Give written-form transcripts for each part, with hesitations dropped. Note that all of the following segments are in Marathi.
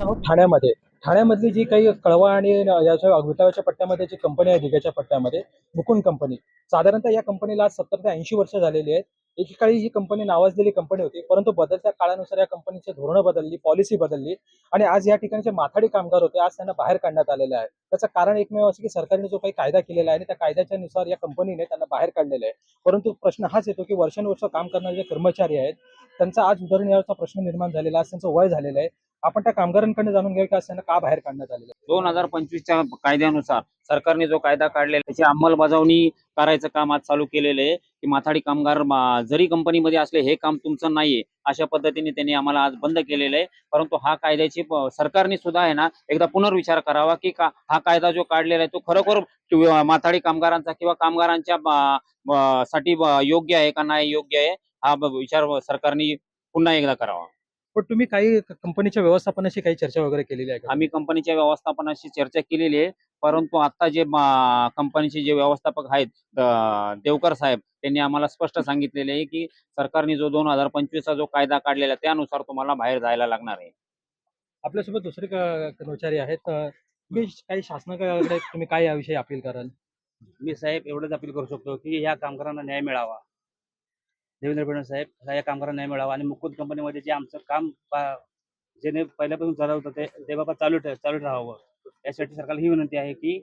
आहोत ठाण्यामध्ये. ठाण्यामधली जी काही कळवा आणि याच्या विटाव्याच्या पट्ट्यामध्ये जी कंपनी आहे दिघ्याच्या पट्ट्यामध्ये, मुकुंद कंपनी. साधारणतः या कंपनीला आज 70 ते 80 वर्ष झालेली आहेत. एकेकाळी ही कंपनी नावाजलेली कंपनी होती, परंतु बदलत्या काळानुसार या कंपनीची धोरणं बदलली, पॉलिसी बदलली आणि आज या ठिकाणी जे माथाडी कामगार होते, आज त्यांना बाहेर काढण्यात आलेलं आहे. त्याचं कारण एकमेव असं की सरकारने जो काही कायदा केलेला आहे आणि त्या कायद्याच्या नुसार या कंपनीने त्यांना बाहेर काढलेलं आहे. परंतु प्रश्न हाच येतो की वर्षानुवर्ष काम करणारे जे कर्मचारी आहेत, त्यांचा आज उदरनिर्वाहाचा प्रश्न निर्माण झालेला आहे. आज त्यांचं वय झालेलं आहे. आपण त्या कामगारांकडे जाणून घेऊया की आज त्यांना का बाहेर काढण्यात आलेलं आहे. 2025च्या कायद्यानुसार सरकारने जो कायदा काढलेला आहे, त्याची अंमलबजावणी करायचं काम आज चालू केलेलं आहे की माथाडी कामगार जरी कंपनीमध्ये असले हे काम तुमचं नाहीये अशा पद्धतीने त्यांनी आम्हाला आज बंद केलेलं आहे. परंतु हा कायद्याची सरकारने सुद्धा आहे ना एकदा पुनर्विचार करावा की हा कायदा जो काढलेला आहे तो खरोखर माथाडी कामगारांचा किंवा कामगारांच्या साठी योग्य आहे का नाही योग्य आहे हा विचार सरकारने पुन्हा एकदा करावा. पण तुम्ही काही कंपनीच्या व्यवस्थापनाशी काही चर्चा वगैरे केलेली आहे का? आम्ही कंपनीच्या व्यवस्थापनाशी चर्चा केलेली आहे. परंतु आता जे कंपनीचे जे व्यवस्थापक आहेत देवकर साहेब त्यांनी आम्हाला स्पष्ट सांगितलेले आहे की सरकारने जो 2025चा जो कायदा काढलेला आहे त्यानुसार तुम्हाला बाहेर जायला लागणार आहे. आपल्यासोबत दुसरे कर्मचारी आहेत. तुम्ही काही शासनाकडे तुम्ही काय याविषयी अपील कराल? मी साहेब एवढंच अपील करू शकतो की या कामगारांना न्याय मिळावा. देवेंद्र फडणवीस साहेब या कामगारांना न्याय मिळावा आणि मुकुंद कंपनीमध्ये जे आमचं काम ज्याने पहिल्यापासून चालू होतं ते बाबा चालू राहावं. यासाठी सरकारला ही विनंती आहे की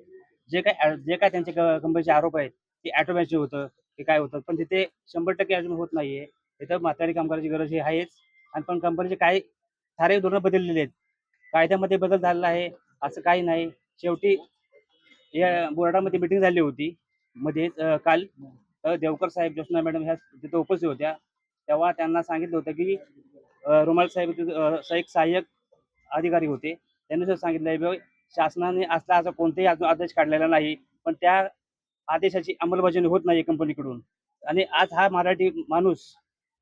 जे काय त्यांच्या कंपनीचे आरोप आहेत ते ऑटोमॅटिक होतं की काय होतं पण तिथे 100% अजून होत नाहीये. तिथं माथाडी कामगाराची गरज ही आहेच आणि पण कंपनीचे काही सारे धोरणं बदललेले आहेत. कायद्यामध्ये बदल झालेला आहे असं काही नाही. शेवटी या बोर्डामध्ये मिटिंग झाली होती मध्येच काल देवकर साहेब, ज्योत्स्ना मॅडम ह्या तिथे उपस्थित होत्या. तेव्हा त्यांना सांगितलं होतं की रुमाल साहेब एक सहाय्यक अधिकारी होते. त्यांनी सुद्धा सांगितलं शासनाने असा कोणताही अजून आदेश काढलेला नाही. पण त्या आदेशाची अंमलबजावणी होत नाही कंपनीकडून आणि आज हा मराठी माणूस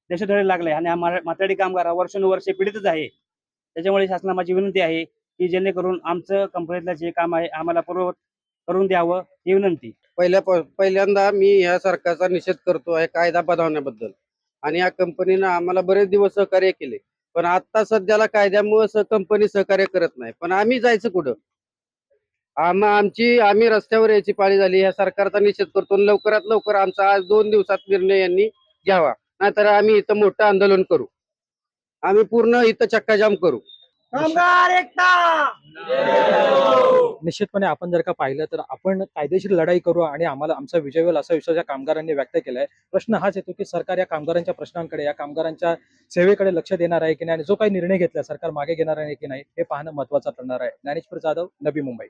देशद्रोही लागलाय आणि हा माथाडी कामगार हा वर्षानुवर्षे पीडितच आहे. त्याच्यामुळे शासनाला माझी विनंती आहे की जेणेकरून आमचं कंपनीतलं जे काम आहे आम्हाला पूर्ववत करून द्यावं ही विनंती. पहिल्यांदा मी या सरकारचा निषेध करतो आहे कायदा बनवण्याबद्दल आणि या कंपनीनं आम्हाला बरेच दिवस सहकार्य केले. पण आता सध्याला कायद्यामुळे कंपनी सहकार्य करत नाही. पण आम्ही जायचं कुठं? आम्ही रस्त्यावर यायची पाळी झाली. या सरकारचा निषेध करतो आणि लवकरात लवकर आमचा आज 2 दिवसात निर्णय यांनी घ्यावा. नाहीतर आम्ही इथं मोठं आंदोलन करू. आम्ही पूर्ण इथं चक्काजाम करू. निश्चितपणे आपण जर का पाहिलं तर आपण कायदेशीर लढाई करू आणि आम्हाला आमचा विजय होईल असा विश्वास या कामगारांनी व्यक्त केलाय. प्रश्न हाच येतो की सरकार या कामगारांच्या प्रश्नांकडे या कामगारांच्या सेवेकडे लक्ष देणार आहे की नाही आणि जो काही निर्णय घेतला सरकार मागे घेणार आहे की नाही हे पाहणं महत्त्वाचं ठरणार आहे. ज्ञानेश्वर जाधव, नवी मुंबई.